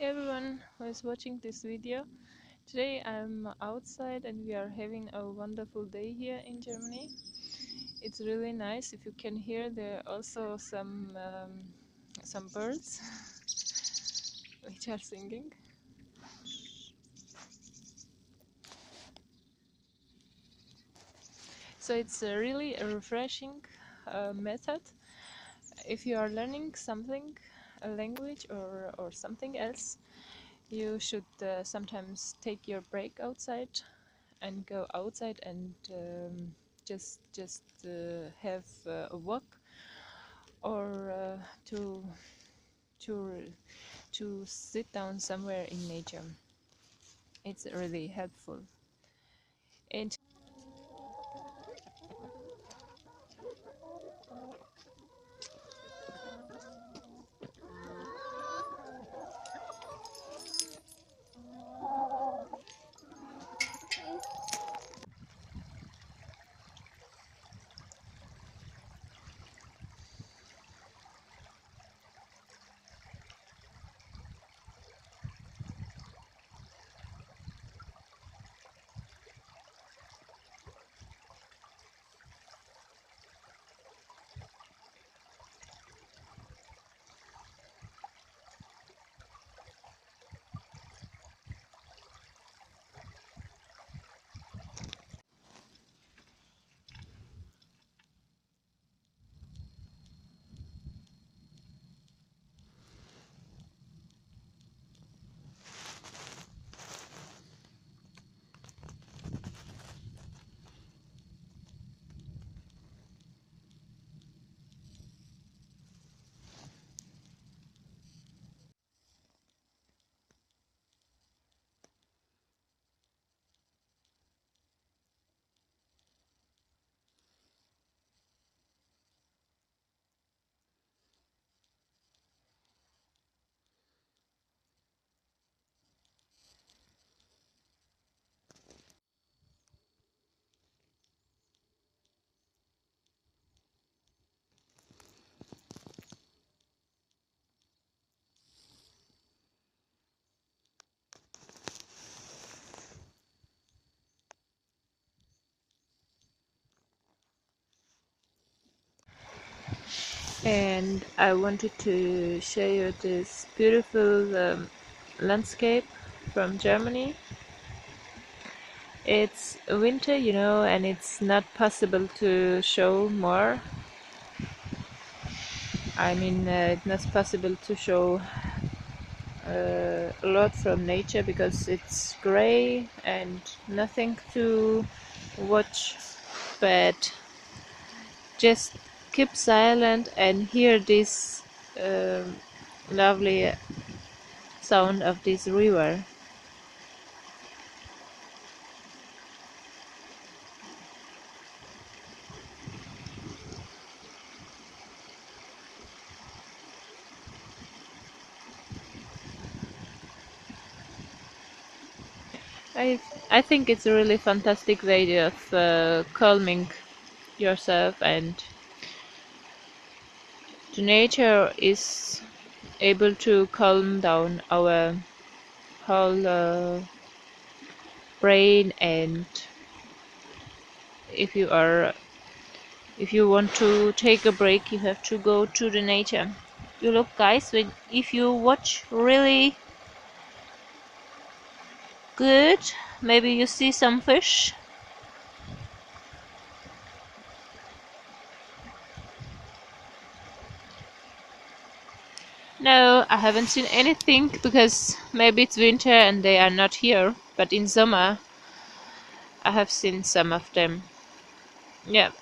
everyone who is watching this video. Today I'm outside and we are having a wonderful day here in Germany. It's really nice. If you can hear, there are also some birds which are singing. So it's really a refreshing method. If you are learning something, a language or something else, you should sometimes take your break outside and go outside and just have a walk or to to sit down somewhere in nature. It's really helpful. And I wanted to show you this beautiful landscape from Germany. It's winter, and it's not possible to show more. I mean, it's not possible to show a lot from nature because it's gray and nothing to watch, but just keep silent and hear this lovely sound of this river. I I think it's a really fantastic way of calming yourself, and the nature is able to calm down our whole brain. And if you are if you want to take a break, you have to go to the nature. You look, guys, if you watch really good, maybe you see some fish. No, I haven't seen anything because maybe it's winter and they are not here, but in summer I have seen some of them. Yeah.